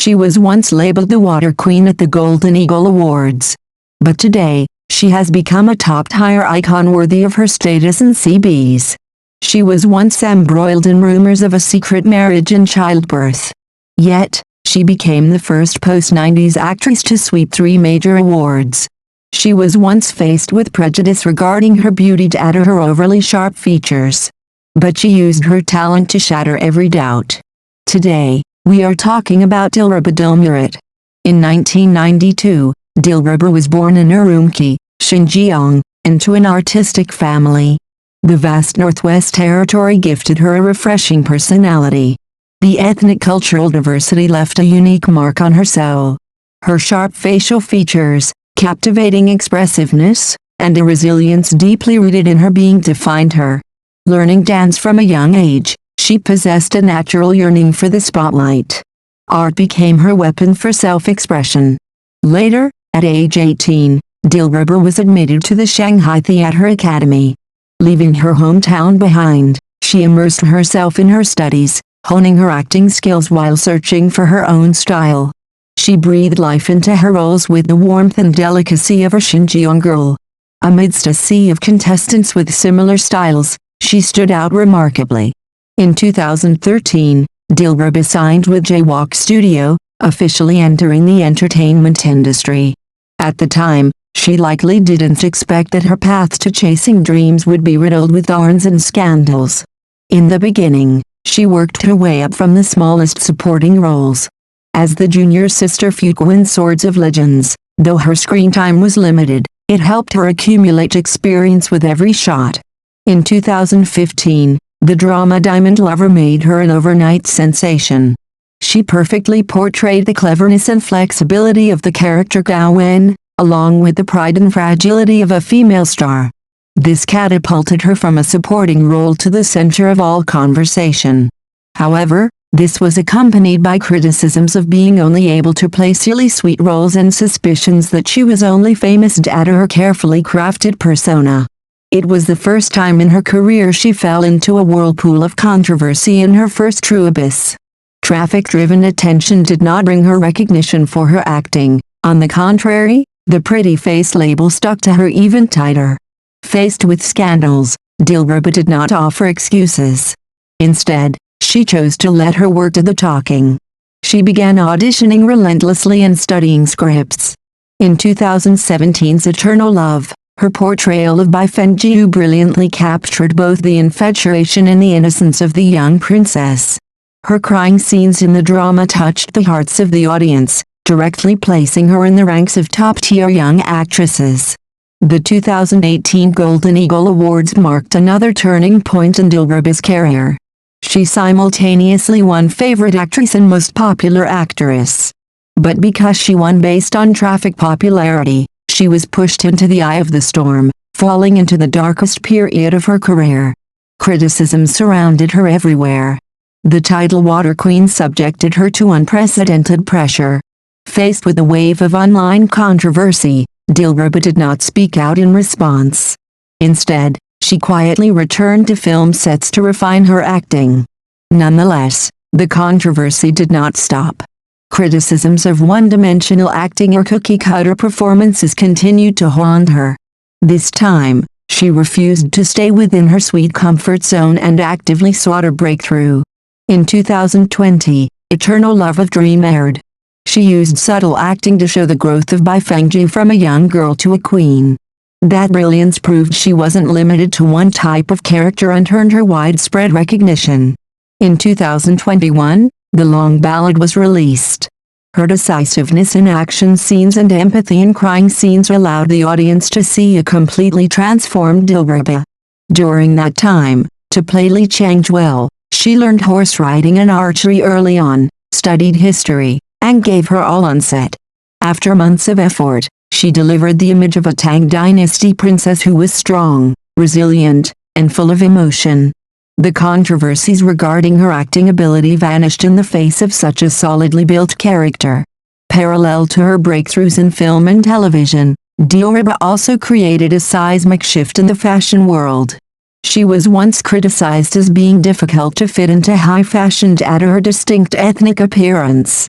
She was once labeled the Water Queen at the Golden Eagle Awards. But today, she has become a top-tier icon worthy of her status in Cbiz. She was once embroiled in rumors of a secret marriage and childbirth. Yet, she became the first post-90s actress to sweep 3 major awards. She was once faced with prejudice regarding her beauty due to her overly sharp features. But she used her talent to shatter every doubt. Today, we are talking about Dilraba Dilmurat. In 1992, Dilraba was born in Urumqi, Xinjiang, into an artistic family. The vast Northwest Territory gifted her a refreshing personality. The ethnic cultural diversity left a unique mark on her soul. Her sharp facial features, captivating expressiveness, and a resilience deeply rooted in her being defined her. Learning dance from a young age, she possessed a natural yearning for the spotlight. Art became her weapon for self-expression. Later, at age 18, Dilraba was admitted to the Shanghai Theatre Academy. Leaving her hometown behind, she immersed herself in her studies, honing her acting skills while searching for her own style. She breathed life into her roles with the warmth and delicacy of a Xinjiang girl. Amidst a sea of contestants with similar styles, she stood out remarkably. In 2013, Dilraba signed with Jaywalk Studio, officially entering the entertainment industry. At the time, she likely didn't expect that her path to chasing dreams would be riddled with thorns and scandals. In the beginning, she worked her way up from the smallest supporting roles. As the junior sister Fuqua in Swords of Legends, though her screen time was limited, it helped her accumulate experience with every shot. In 2015, the drama Diamond Lover made her an overnight sensation. She perfectly portrayed the cleverness and flexibility of the character Gao Wen, along with the pride and fragility of a female star. This catapulted her from a supporting role to the center of all conversation. However, this was accompanied by criticisms of being only able to play silly sweet roles and suspicions that she was only famous due to her carefully crafted persona. It was the first time in her career she fell into a whirlpool of controversy in her first true abyss. Traffic-driven attention did not bring her recognition for her acting. On the contrary, the pretty face label stuck to her even tighter. Faced with scandals, Dilraba did not offer excuses. Instead, she chose to let her work do the talking. She began auditioning relentlessly and studying scripts. In 2017's Eternal Love, her portrayal of Bai Fengjiu brilliantly captured both the infatuation and the innocence of the young princess. Her crying scenes in the drama touched the hearts of the audience, directly placing her in the ranks of top-tier young actresses. The 2018 Golden Eagle Awards marked another turning point in Dilraba's career. She simultaneously won Favorite Actress and Most Popular Actress. But because she won based on traffic popularity, she was pushed into the eye of the storm, falling into the darkest period of her career. Criticism surrounded her everywhere. The title Water Queen subjected her to unprecedented pressure. Faced with a wave of online controversy, Dilraba did not speak out in response. Instead, she quietly returned to film sets to refine her acting. Nonetheless, the controversy did not stop. Criticisms of one-dimensional acting or cookie-cutter performances continued to haunt her. This time, she refused to stay within her sweet comfort zone and actively sought a breakthrough. In 2020, Eternal Love of Dream aired. She used subtle acting to show the growth of Bai Fengjiu from a young girl to a queen. That brilliance proved she wasn't limited to one type of character and earned her widespread recognition. In 2021, the Long Ballad was released. Her decisiveness in action scenes and empathy in crying scenes allowed the audience to see a completely transformed Dilraba. During that time, to play Li Changjuel, she learned horse riding and archery early on, studied history, and gave her all on set. After months of effort, she delivered the image of a Tang Dynasty princess who was strong, resilient, and full of emotion. The controversies regarding her acting ability vanished in the face of such a solidly built character. Parallel to her breakthroughs in film and television, Dilraba also created a seismic shift in the fashion world. She was once criticized as being difficult to fit into high fashion due to her distinct ethnic appearance.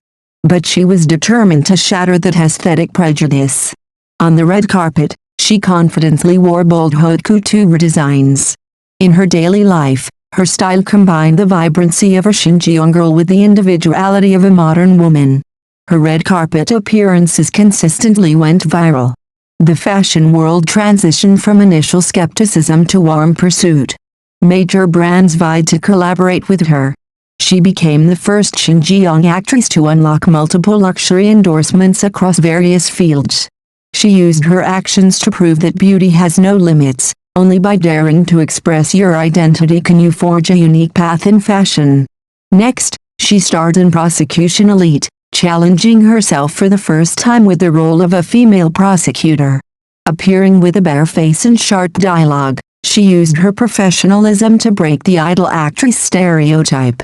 but she was determined to shatter that aesthetic prejudice. On the red carpet, she confidently wore bold haute couture designs. In her daily life, her style combined the vibrancy of a Xinjiang girl with the individuality of a modern woman. Her red carpet appearances consistently went viral. The fashion world transitioned from initial skepticism to warm pursuit. Major brands vied to collaborate with her. She became the first Xinjiang actress to unlock multiple luxury endorsements across various fields. She used her actions to prove that beauty has no limits. Only by daring to express your identity can you forge a unique path in fashion. Next, she starred in Prosecution Elite, challenging herself for the first time with the role of a female prosecutor. Appearing with a bare face and sharp dialogue, she used her professionalism to break the idol actress stereotype.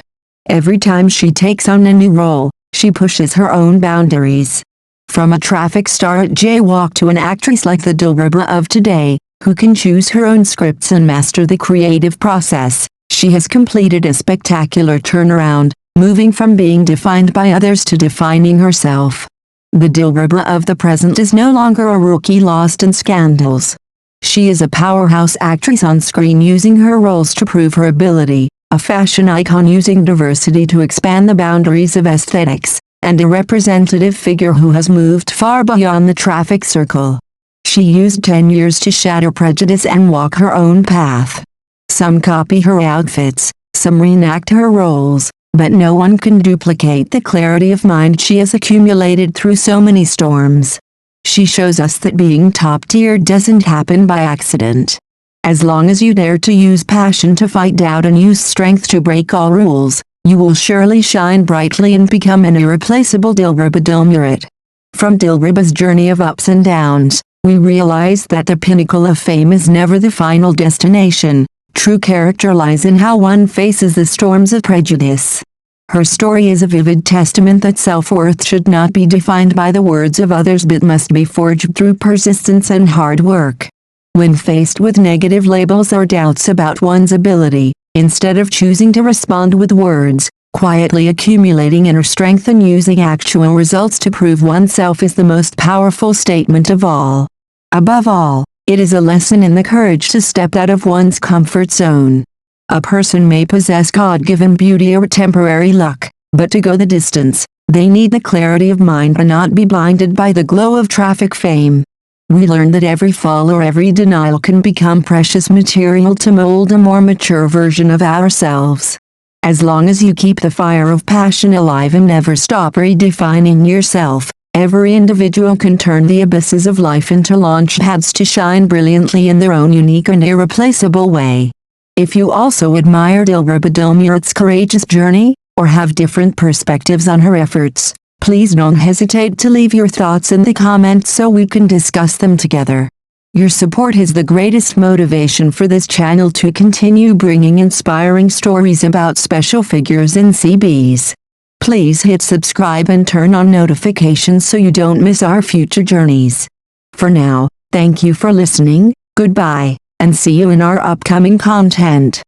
Every time she takes on a new role, she pushes her own boundaries. From a traffic star at Jaywalk to an actress like the Dilraba of today, who can choose her own scripts and master the creative process, she has completed a spectacular turnaround, moving from being defined by others to defining herself. The Dilraba of the present is no longer a rookie lost in scandals. She is a powerhouse actress on screen using her roles to prove her ability, a fashion icon using diversity to expand the boundaries of aesthetics, and a representative figure who has moved far beyond the traffic circle. She used 10 years to shatter prejudice and walk her own path. Some copy her outfits, some reenact her roles, but no one can duplicate the clarity of mind she has accumulated through so many storms. She shows us that being top tier doesn't happen by accident. As long as you dare to use passion to fight doubt and use strength to break all rules, you will surely shine brightly and become an irreplaceable Dilraba Dilmurat. From Dilraba's journey of ups and downs, we realize that the pinnacle of fame is never the final destination. True character lies in how one faces the storms of prejudice. Her story is a vivid testament that self-worth should not be defined by the words of others but must be forged through persistence and hard work. When faced with negative labels or doubts about one's ability, instead of choosing to respond with words, quietly accumulating inner strength and using actual results to prove oneself is the most powerful statement of all. Above all, it is a lesson in the courage to step out of one's comfort zone. A person may possess God-given beauty or temporary luck, but to go the distance, they need the clarity of mind and not be blinded by the glow of traffic fame. We learn that every fall or every denial can become precious material to mold a more mature version of ourselves. As long as you keep the fire of passion alive and never stop redefining yourself, every individual can turn the abysses of life into launch pads to shine brilliantly in their own unique and irreplaceable way. If you also admire Dilraba Dilmurat's courageous journey, or have different perspectives on her efforts, please don't hesitate to leave your thoughts in the comments so we can discuss them together. Your support is the greatest motivation for this channel to continue bringing inspiring stories about special figures in Cbiz. Please hit subscribe and turn on notifications so you don't miss our future journeys. For now, thank you for listening, goodbye, and see you in our upcoming content.